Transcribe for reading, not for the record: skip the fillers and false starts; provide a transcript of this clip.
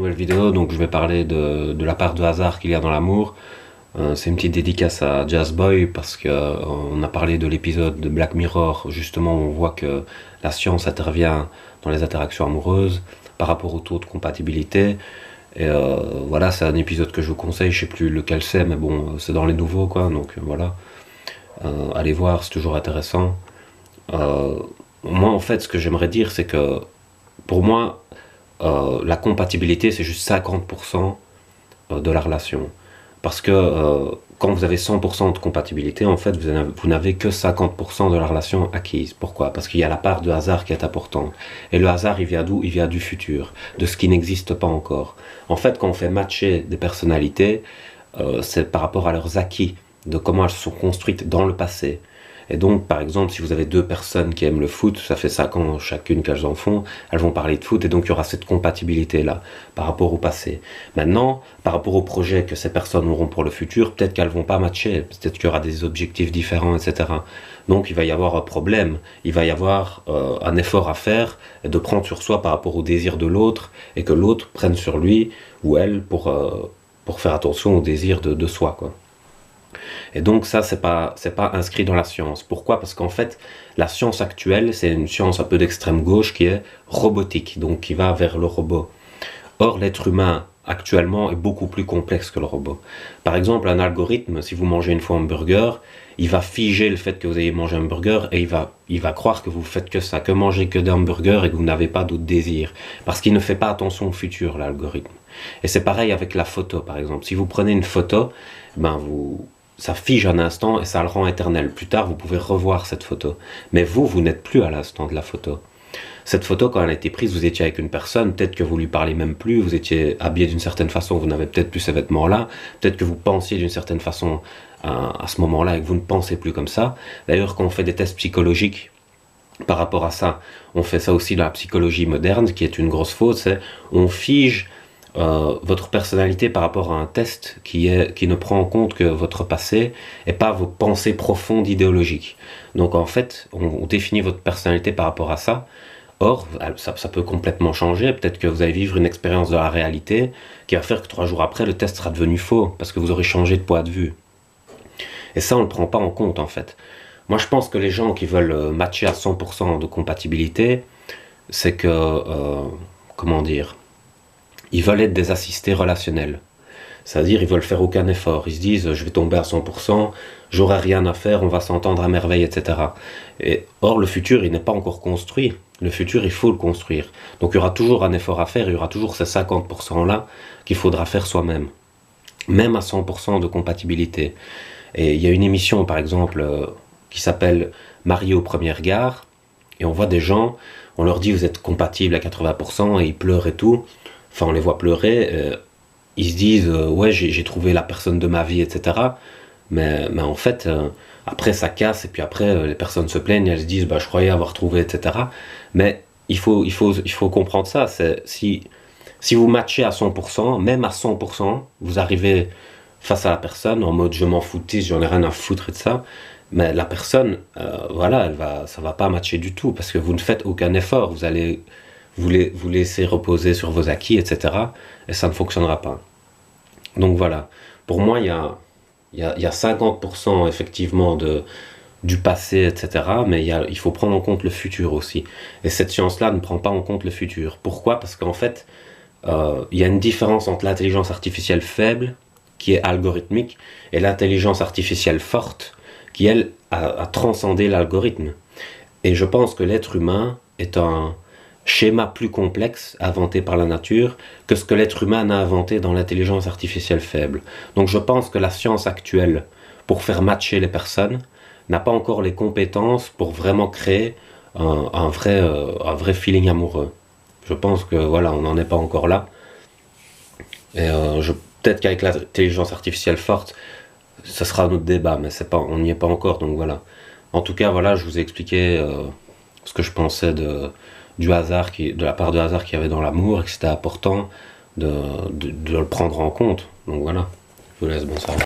nouvelle vidéo, donc je vais parler de la part de hasard qu'il y a dans l'amour. C'est une petite dédicace à Jazzboy parce qu'on a parlé de l'épisode de Black Mirror, justement où on voit que la science intervient dans les interactions amoureuses par rapport au taux de compatibilité. Et voilà, c'est un épisode que je vous conseille, je sais plus lequel c'est, mais bon, c'est dans les nouveaux quoi, donc voilà. Allez voir, c'est toujours intéressant. Moi en fait, ce que j'aimerais dire, c'est que pour moi, la compatibilité, c'est juste 50% de la relation. Parce que quand vous avez 100% de compatibilité, en fait, vous n'avez que 50% de la relation acquise. Pourquoi? Parce qu'il y a la part de hasard qui est importante. Et le hasard, il vient d'où? Il vient du futur, de ce qui n'existe pas encore. En fait, quand on fait matcher des personnalités, c'est par rapport à leurs acquis, de comment elles se sont construites dans le passé. Et donc, par exemple, si vous avez deux personnes qui aiment le foot, ça fait 5 ans chacune qu'elles en font, elles vont parler de foot, et donc il y aura cette compatibilité-là par rapport au passé. Maintenant, par rapport au projet que ces personnes auront pour le futur, peut-être qu'elles vont pas matcher, peut-être qu'il y aura des objectifs différents, etc. Donc il va y avoir un problème, il va y avoir un effort à faire, de prendre sur soi par rapport au désir de l'autre, et que l'autre prenne sur lui ou elle pour faire attention au désir de soi, quoi. Et donc ça, c'est pas inscrit dans la science. Pourquoi? Parce qu'en fait, la science actuelle, c'est une science un peu d'extrême gauche qui est robotique, donc qui va vers le robot. Or, l'être humain, actuellement, est beaucoup plus complexe que le robot. Par exemple, un algorithme, si vous mangez une fois un burger, il va figer le fait que vous ayez mangé un burger et il va croire que vous faites que ça, que manger que d'un burger et que vous n'avez pas d'autres désirs. Parce qu'il ne fait pas attention au futur, l'algorithme. Et c'est pareil avec la photo, par exemple. Si vous prenez une photo, ça fige un instant et ça le rend éternel. Plus tard, vous pouvez revoir cette photo. Mais vous n'êtes plus à l'instant de la photo. Cette photo, quand elle a été prise, vous étiez avec une personne, peut-être que vous lui parlez même plus, vous étiez habillé d'une certaine façon, vous n'avez peut-être plus ces vêtements-là, peut-être que vous pensiez d'une certaine façon à ce moment-là et que vous ne pensez plus comme ça. D'ailleurs, quand on fait des tests psychologiques par rapport à ça, on fait ça aussi dans la psychologie moderne, qui est une grosse faute, c'est on fige votre personnalité par rapport à un test qui ne prend en compte que votre passé et pas vos pensées profondes idéologiques. Donc en fait, on définit votre personnalité par rapport à ça. Or, ça peut complètement changer. Peut-être que vous allez vivre une expérience de la réalité qui va faire que 3 jours après, le test sera devenu faux parce que vous aurez changé de point de vue. Et ça, on ne le prend pas en compte en fait. Moi, je pense que les gens qui veulent matcher à 100% de compatibilité, c'est que, comment dire, ils veulent être des assistés relationnels. C'est-à-dire, ils veulent faire aucun effort. Ils se disent, je vais tomber à 100%, j'aurai rien à faire, on va s'entendre à merveille, etc. Or, le futur, il n'est pas encore construit. Le futur, il faut le construire. Donc, il y aura toujours un effort à faire, il y aura toujours ces 50%-là qu'il faudra faire soi-même. Même à 100% de compatibilité. Et il y a une émission, par exemple, qui s'appelle Marié au premier regard, et on voit des gens, on leur dit, vous êtes compatibles à 80%, et ils pleurent et tout. Enfin, on les voit pleurer, ils se disent ouais, j'ai trouvé la personne de ma vie, etc. Mais en fait, après ça casse, et puis après les personnes se plaignent, elles se disent bah je croyais avoir trouvé, etc. Mais il faut comprendre ça. Si vous matchez à 100%, même à 100%, vous arrivez face à la personne en mode je m'en foutis, j'en ai rien à foutre et de ça. Mais la personne, voilà, ça va pas matcher du tout parce que vous ne faites aucun effort. Vous allez vous laisser reposer sur vos acquis, etc. Et ça ne fonctionnera pas. Donc voilà, pour moi, il y a 50% effectivement du passé, etc. Mais il faut prendre en compte le futur aussi. Et cette science-là ne prend pas en compte le futur. Pourquoi? Parce qu'en fait, il y a une différence entre l'intelligence artificielle faible, qui est algorithmique, et l'intelligence artificielle forte, qui, elle, a transcendé l'algorithme. Et je pense que l'être humain est un schéma plus complexe inventé par la nature que ce que l'être humain a inventé dans l'intelligence artificielle faible. Donc je pense que la science actuelle, pour faire matcher les personnes, n'a pas encore les compétences pour vraiment créer un vrai feeling amoureux. Je pense que voilà, on n'en est pas encore là. Et peut-être qu'avec l'intelligence artificielle forte, ce sera un autre débat, mais on n'y est pas encore, donc voilà. En tout cas, voilà, je vous ai expliqué ce que je pensais du hasard, de la part de hasard qu'il y avait dans l'amour, et que c'était important de le prendre en compte. Donc voilà, je vous laisse, bonsoir.